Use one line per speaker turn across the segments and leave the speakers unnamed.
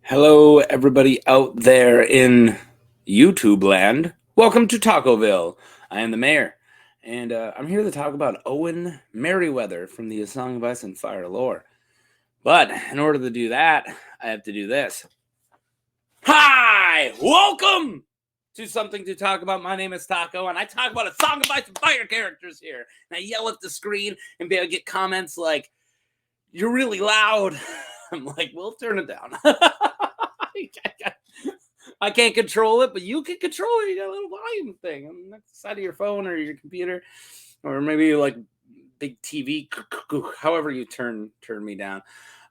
Hello, everybody out there in YouTube land. Welcome to Tacoville. I am the mayor, and I'm here to talk about Owen Merryweather from the Song of Ice and Fire lore. But in order to do that, I have to do this. Hi! Welcome to Something to Talk About. My name is Taco, and I talk about a Song of Ice and Fire characters here. And I yell at the screen and be able to get comments like, "You're really loud." I'm like, "We'll turn it down." I can't control it, but you can control it. You got a little volume thing on the side of your phone or your computer, or maybe like big TV. However, you turn me down.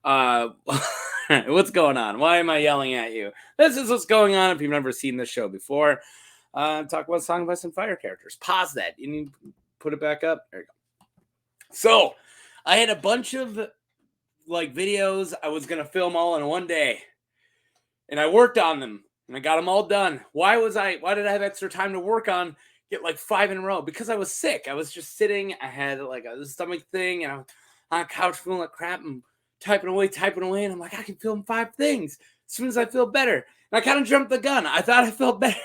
What's going on? Why am I yelling at you? This is what's going on. If you've never seen this show before, talk about Song of Ice and Fire characters. Pause that. You need to put it back up. There you go. So, I had a bunch of like videos I was gonna film all in one day, and I worked on them and I got them all done. Why did I have extra time to work on get like 5 in a row? Because I was sick. I was just sitting. I had like a stomach thing, and I was on a couch feeling like crap and typing away, and I'm like, I can film 5 things as soon as I feel better. And I kind of jumped the gun. I thought I felt better.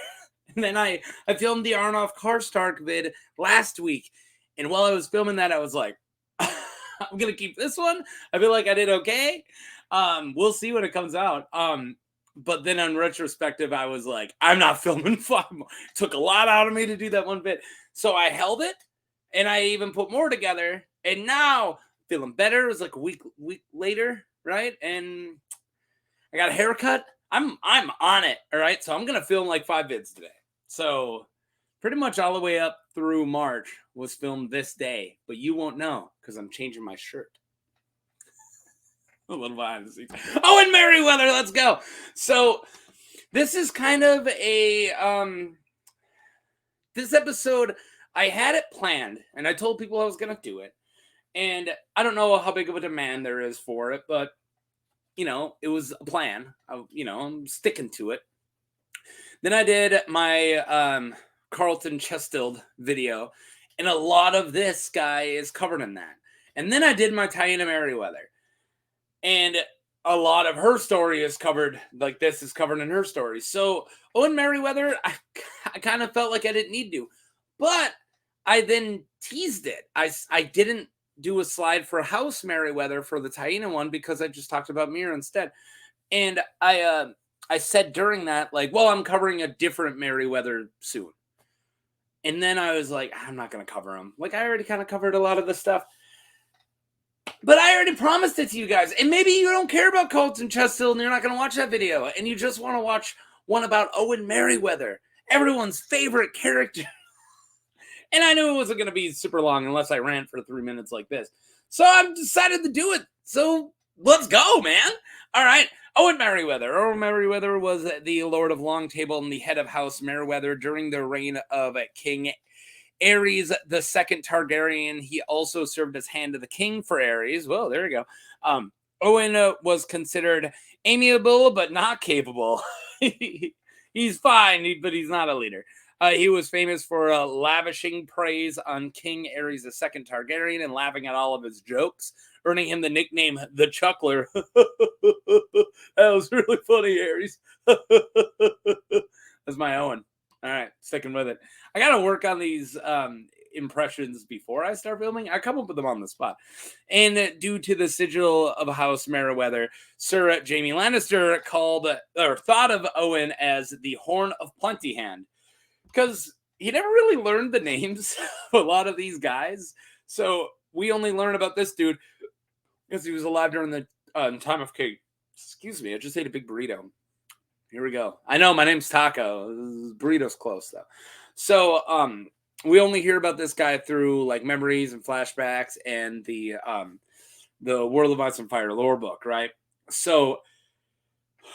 And then I filmed the Arnoff Karstark vid last week. And while I was filming that, I was like, I'm gonna keep this one. I feel like I did okay. We'll see when it comes out. But then on retrospective, I was like, I'm not filming 5 more. It took a lot out of me to do that one bit. So I held it, and I even put more together. And now feeling better. It was like a week later, right? And I got a haircut. I'm on it. All right. So I'm gonna film like 5 vids today. So pretty much all the way up through March was filmed this day, but you won't know because I'm changing my shirt. A little behind the scenes. Owen Merryweather, let's go. So this is kind of a this episode, I had it planned and I told people I was gonna do it. And I don't know how big of a demand there is for it, but you know, it was a plan. I'm sticking to it. Then I did my Qarlton Chesteld video, and a lot of this guy is covered in that. And then I did my Tywin Merryweather, and a lot of her story is covered, like this is covered in her story. So Owen Merryweather, I kind of felt like I didn't need to, but I then teased it. I didn't do a slide for House Merryweather for the Taina one because I just talked about Mira instead. And I said during that, like, well, I'm covering a different Merryweather soon. And then I was like, I'm not going to cover them. Like, I already kind of covered a lot of the stuff. But I already promised it to you guys. And maybe you don't care about Qarlton Chesteld and you're not going to watch that video. And you just want to watch one about Owen Merryweather, everyone's favorite character. And I knew it wasn't going to be super long unless I ran for 3 minutes like this. So I decided to do it. So let's go, man. All right. Owen Merryweather. Owen Merryweather was the Lord of Longtable and the head of House Merryweather during the reign of King Aerys the second Targaryen. He also served as hand of the king for Aerys. Well, there you go. Owen was considered amiable but not capable. He's fine, but he's not a leader. He was famous for lavishing praise on King Aerys II Targaryen and laughing at all of his jokes, earning him the nickname the Chuckler. That was really funny, Aerys. That's my Owen. All right, sticking with it. I got to work on these impressions before I start filming. I come up with them on the spot. And due to the sigil of House Merryweather, Sir Jaime Lannister thought of Owen as the Horn of Plenty Hand, because he never really learned the names of a lot of these guys. So we only learn about this dude because he was alive during the time of King. Excuse me, I just ate a big burrito. Here we go. I know my name's Taco. Burrito's close though. So we only hear about this guy through like memories and flashbacks and the World of Ice and Fire lore book, right? So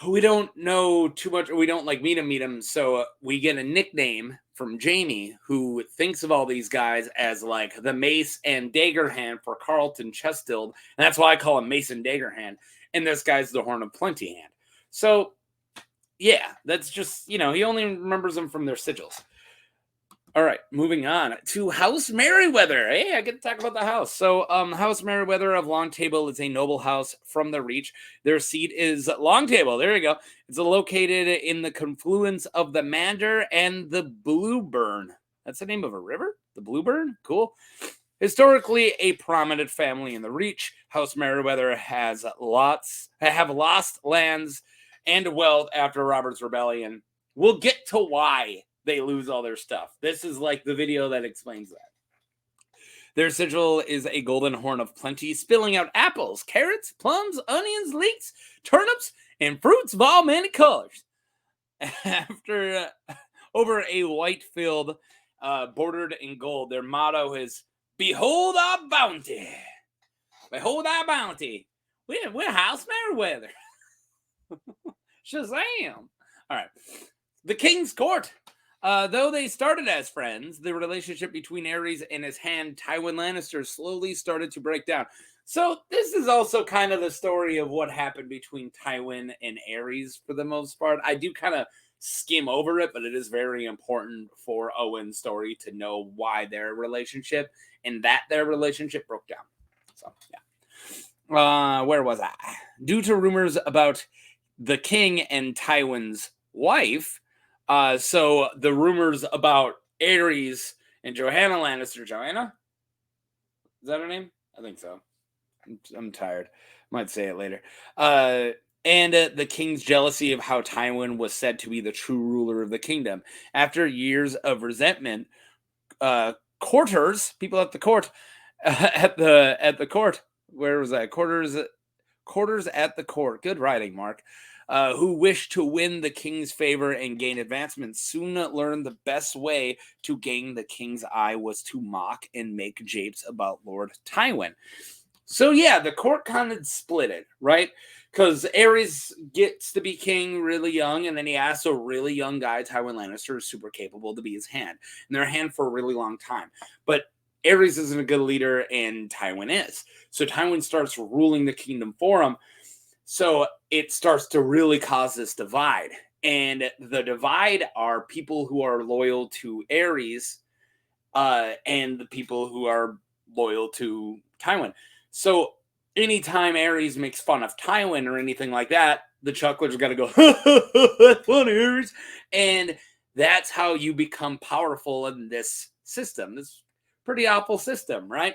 we don't know too much, or we don't like meet him. So we get a nickname from Jaime, who thinks of all these guys as like the Mace and Dagger Hand for Qarlton Chesteld, and that's why I call him Mace and Dagger Hand. And this guy's the Horn of Plenty Hand. So yeah, that's just, he only remembers them from their sigils. All right, moving on to House Merryweather. Hey, I get to talk about the house. So, House Merryweather of Longtable is a noble house from the Reach. Their seat is Longtable. There you go. It's located in the confluence of the Mander and the Blueburn. That's the name of a river? The Blueburn? Cool. Historically a prominent family in the Reach, House Merryweather have lost lands and wealth after Robert's Rebellion. We'll get to why they lose all their stuff. This is like the video that explains that. Their sigil is a golden horn of plenty, spilling out apples, carrots, plums, onions, leeks, turnips, and fruits of all many colors. After over a white field bordered in gold, their motto is "Behold our bounty! Behold our bounty! We're House Merryweather." Shazam! All right. The King's Court. Though they started as friends, the relationship between Aerys and his hand, Tywin Lannister, slowly started to break down. So this is also kind of the story of what happened between Tywin and Aerys for the most part. I do kind of skim over it, but it is very important for Owen's story to know why their relationship broke down. So, yeah. Where was I? Due to rumors about the king and Tywin's wife, so the rumors about Aerys and Johanna Lannister. Joanna? Is that her name? I think so. I'm tired. Might say it later. And the king's jealousy of how Tywin was said to be the true ruler of the kingdom. After years of resentment, courters, people at the court, at the court, where was that? Quarters at the court. Good writing, Mark. Who wished to win the king's favor and gain advancement, soon learned the best way to gain the king's eye was to mock and make japes about Lord Tywin. So yeah, the court kind of split it, right? Because Aerys gets to be king really young, and then he asks a really young guy, Tywin Lannister, is super capable to be his hand. And they're a hand for a really long time. But Aerys isn't a good leader, and Tywin is. So Tywin starts ruling the kingdom for him. So it starts to really cause this divide. And the divide are people who are loyal to Aerys and the people who are loyal to Tywin. So anytime Aerys makes fun of Tywin or anything like that, the chucklers got to go, that's funny, Aerys. And that's how you become powerful in this system, this pretty awful system, right?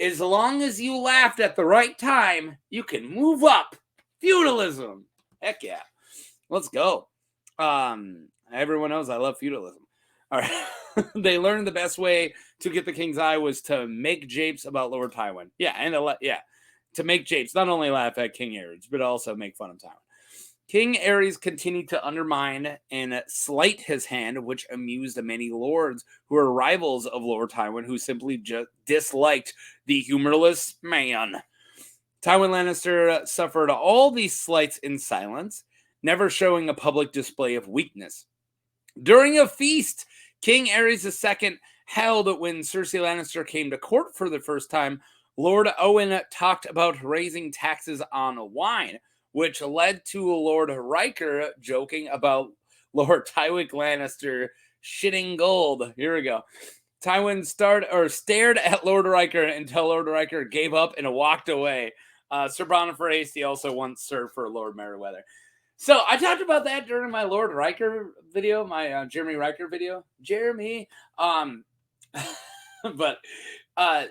As long as you laughed at the right time, you can move up. Feudalism. Heck yeah. Let's go. Everyone knows I love feudalism. All right. They learned the best way to get the king's eye was to make japes about Lord Tywin. Yeah, and to make japes, not only laugh at King Aerys, but also make fun of Tywin. King Aerys continued to undermine and slight his hand, which amused many lords who were rivals of Lord Tywin, who simply just disliked the humorless man. Tywin Lannister suffered all these slights in silence, never showing a public display of weakness. During a feast King Aerys II held when Cersei Lannister came to court for the first time, Lord Owen talked about raising taxes on wine, which led to Lord Riker joking about Lord Tywin Lannister shitting gold. Here we go. Tywin stared at Lord Riker until Lord Riker gave up and walked away. Sir Boniface Hasty also once served for Lord Merryweather. So I talked about that during my Lord Riker video, my Jeremy Riker video. Jeremy.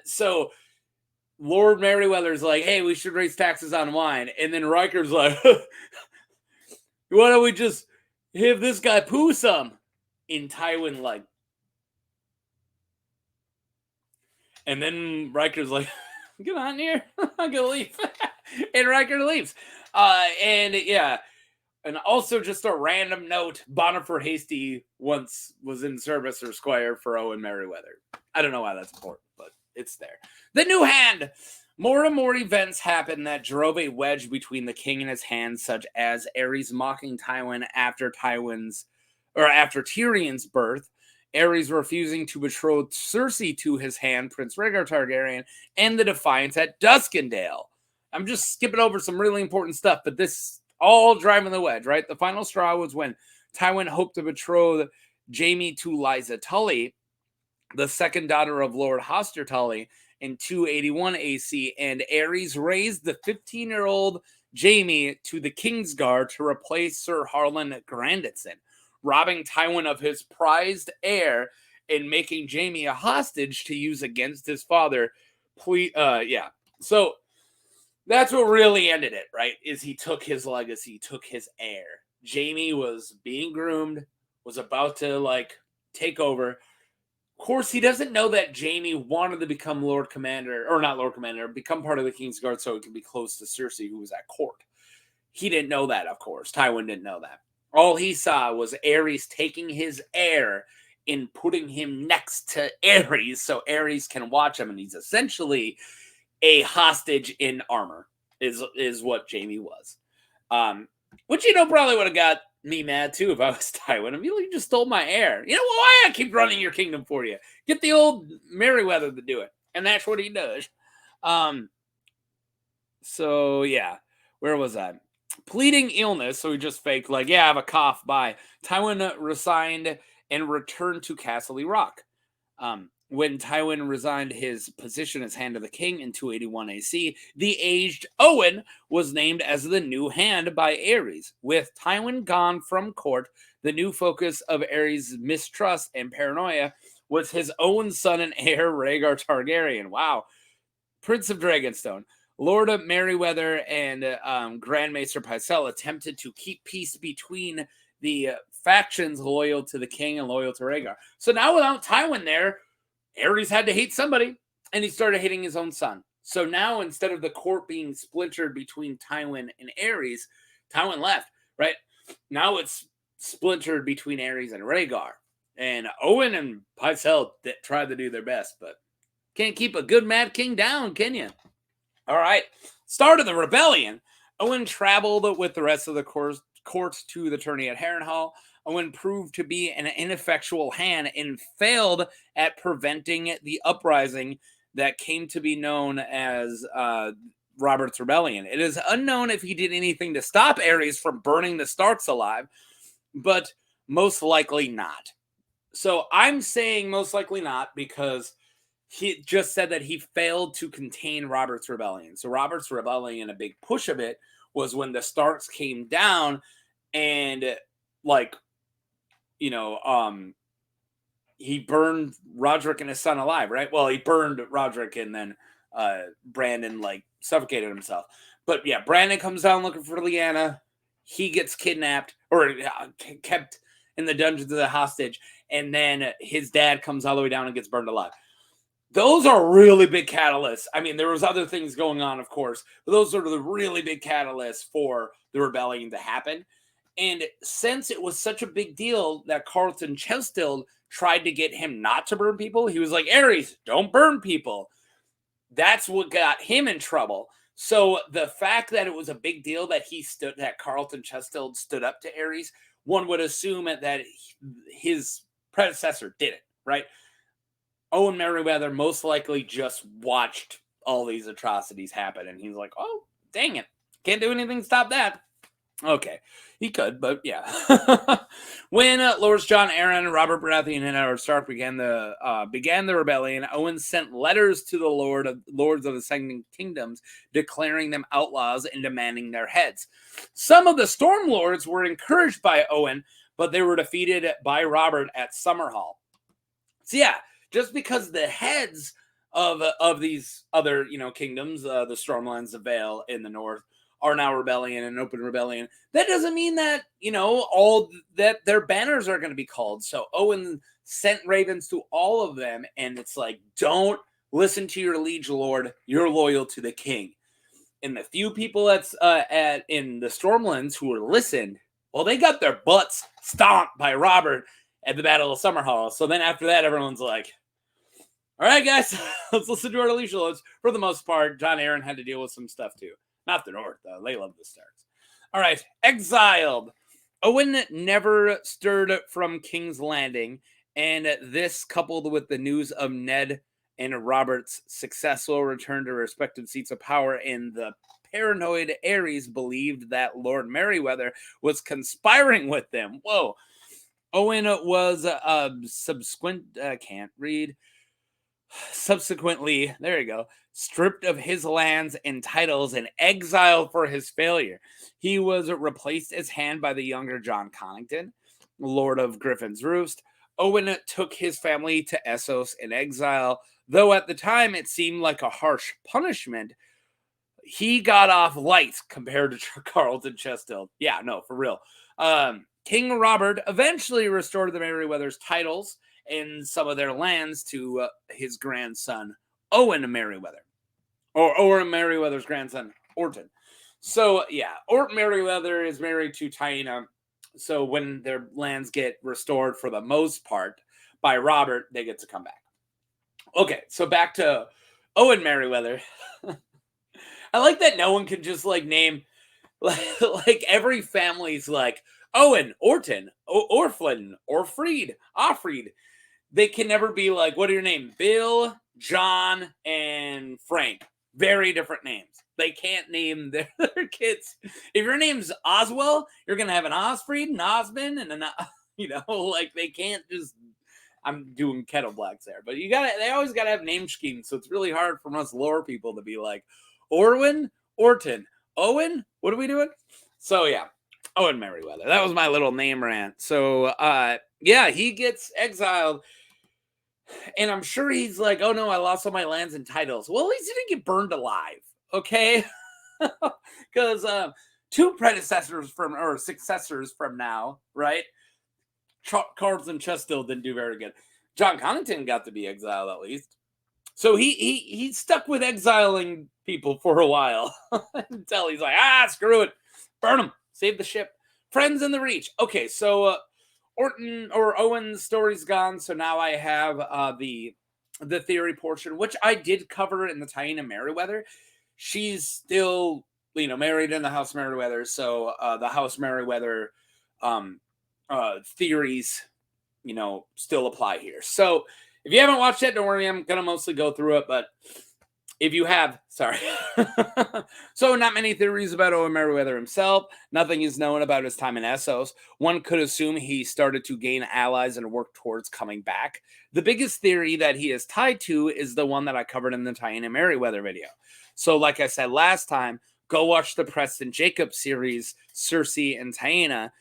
So Lord Merryweather's like, hey, we should raise taxes on wine. And then Riker's like, why don't we just have this guy poo some? In Tywin, like. And then Riker's like, get on here. I'm going to leave. And Riker leaves. And also just a random note, Boniface Hasty once was in service or squire for Owen Merryweather. I don't know why that's important, but it's there. The new hand. More and more events happened that drove a wedge between the king and his hand, such as Aerys mocking Tywin after Tyrion's birth, Aerys refusing to betroth Cersei to his hand, Prince Rhaegar Targaryen, and the defiance at Duskendale. I'm just skipping over some really important stuff, but this all driving the wedge, right? The final straw was when Tywin hoped to betroth Jaime to Lysa Tully, the second daughter of Lord Hostertally in 281 AC, and Aerys raised the 15-year-old Jaime to the Kingsguard to replace Sir Harlan Grandison, robbing Tywin of his prized heir and making Jaime a hostage to use against his father. So that's what really ended it, right? Is he took his legacy, took his heir. Jaime was being groomed, was about to take over. Of course, he doesn't know that Jaime wanted to become Lord Commander, or not Lord Commander, become part of the Kingsguard so he could be close to Cersei, who was at court. He didn't know that, of course. Tywin didn't know that. All he saw was Aerys taking his heir and putting him next to Aerys so Aerys can watch him, and he's essentially a hostage in armor, is what Jaime was. Which, probably would have got me mad too if I was Tywin. I mean, you just stole my heir. You know why I keep running your kingdom for you? Get the old Merryweather to do it, and that's what he does. So yeah, where was I? Pleading illness, so he just faked I have a cough. Bye. Tywin resigned and returned to Castle Rock. When Tywin resigned his position as Hand of the King in 281 AC, the aged Owen was named as the new hand by Aerys. With Tywin gone from court, the new focus of Aerys' mistrust and paranoia was his own son and heir, Rhaegar Targaryen. Wow. Prince of Dragonstone. Lord Merryweather and Grand Maester Pycelle attempted to keep peace between the factions loyal to the king and loyal to Rhaegar. So now without Tywin there, Aerys had to hate somebody, and he started hating his own son. So now, instead of the court being splintered between Tywin and Aerys, Tywin left, right? Now it's splintered between Aerys and Rhaegar. And Owen and Pycelle tried to do their best, but can't keep a good Mad King down, can you? All right. Start of the rebellion. Owen traveled with the rest of the court to the tourney at Harrenhal. Owen proved to be an ineffectual hand and failed at preventing the uprising that came to be known as Robert's Rebellion. It is unknown if he did anything to stop Aerys from burning the Starks alive, but most likely not. So I'm saying most likely not because he just said that he failed to contain Robert's Rebellion. So Robert's Rebellion, a big push of it, was when the Starks came down and he burned Roderick and his son alive, right? Well, he burned Roderick and then Brandon suffocated himself. But yeah, Brandon comes down looking for Lyanna. He gets kidnapped or kept in the dungeons of the hostage. And then his dad comes all the way down and gets burned alive. Those are really big catalysts. I mean, there was other things going on, of course, but those are the really big catalysts for the rebellion to happen. And since it was such a big deal that Qarlton Chesteld tried to get him not to burn people, he was like, Aerys, don't burn people. That's what got him in trouble. So the fact that it was a big deal that Qarlton Chesteld stood up to Aerys, one would assume that his predecessor did it, right? Owen Merryweather most likely just watched all these atrocities happen, and he's like, oh, dang it. Can't do anything to stop that. Okay, he could, but yeah. When Lords Jon Arryn, Robert Baratheon, and Eddard Stark began the rebellion, Owen sent letters to the lords of the Seven Kingdoms, declaring them outlaws and demanding their heads. Some of the Storm Lords were encouraged by Owen, but they were defeated by Robert at Summerhall. So yeah, just because the heads of these other kingdoms, the Stormlands, the Vale in the north, are now rebellion and open rebellion, that doesn't mean that all that their banners are going to be called. So Owen sent ravens to all of them, and it's like, don't listen to your liege lord, you're loyal to the king. And the few people that's in the Stormlands who were listened, well, they got their butts stomped by Robert at the Battle of Summerhall. So then after that, everyone's like, all right, guys, let's listen to our liege lords. For the most part, Jon Arryn had to deal with some stuff too. Not the North, though. They love the Starks. All right, Exiled. Owen never stirred from King's Landing, and this, coupled with the news of Ned and Robert's successful return to respective seats of power, and the paranoid Aerys believed that Lord Merryweather was conspiring with them. Whoa. Owen was can't read. Subsequently, there you go, stripped of his lands and titles and exiled for his failure. He was replaced as hand by the younger John Connington, Lord of Griffin's Roost. Owen took his family to Essos in exile, though at the time it seemed like a harsh punishment. He got off light compared to Qarlton Chesteld. Yeah, no, for real. King Robert eventually restored the Merryweather's titles and some of their lands to his grandson, Owen Merryweather. Or Owen Merryweather's grandson, Orton. So, yeah, Orton Merryweather is married to Taina. So when their lands get restored for the most part by Robert, they get to come back. Okay, so back to Owen Merryweather. I like that no one can just like name like every family's like Owen, Orton, Orflin, Orfried, Offried. They can never be like, what are your names? Bill, John, and Frank. Very different names. They can't name their kids. If your name's Oswell, you're gonna have an Osfried, an Osmond, and an like they can't just. I'm doing kettle blacks there, but they always gotta have name schemes, so it's really hard for us lore people to be like Orwin, Orton, Owen, what are we doing? So yeah, Owen Merryweather. That was my little name rant. So yeah, he gets exiled, and I'm sure he's like, oh no, I lost all my lands and titles. Well, at least he didn't get burned alive, okay? Because two successors from now, right? Qarlton Chesteld didn't do very good. John Connington got to be exiled at least. So he stuck with exiling people for a while until he's like, screw it. Burn them. Save the ship. Friends in the Reach. Okay, so Orton or Owen's story's gone. So now I have the theory portion, which I did cover in the Taina Merryweather. She's still, married in the House Merryweather. So the House Merryweather theories, still apply here. So if you haven't watched it, don't worry, I'm going to mostly go through it, but if you have, sorry. So not many theories about Owen Merryweather himself. Nothing is known about his time in Essos. One could assume he started to gain allies and work towards coming back. The biggest theory that he is tied to is the one that I covered in the Taina Merryweather video. So like I said last time, go watch the Preston Jacobs series, Cersei and Taina.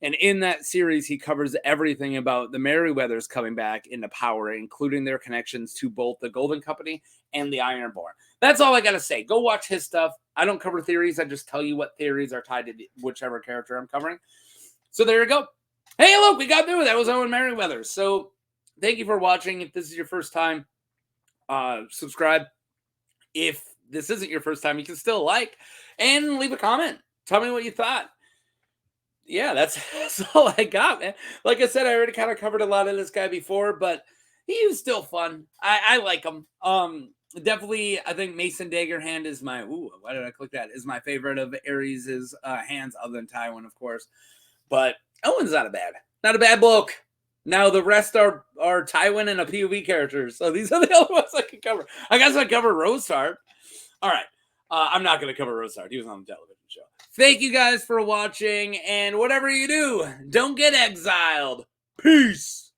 And in that series, he covers everything about the Merryweathers coming back into power, including their connections to both the Golden Company and the Ironborn. That's all I got to say. Go watch his stuff. I don't cover theories. I just tell you what theories are tied to whichever character I'm covering. So there you go. Hey, look, we got through it. That was Owen Merryweather. So thank you for watching. If this is your first time, subscribe. If this isn't your first time, you can still like and leave a comment. Tell me what you thought. Yeah, that's all I got, man. Like I said, I already kind of covered a lot of this guy before, but he was still fun. I like him. Definitely, I think Mason Daggerhand is my. Ooh, why did I click that? Is my favorite of Aerys' hands, other than Tywin, of course. But Owen's not a bad bloke. Now the rest are Tywin and a POV characters. So these are the other ones I can cover. I guess I cover Rosehart. All right, I'm not going to cover Rosehart. He was on the television show. Thank you guys for watching, and whatever you do, don't get exiled. Peace.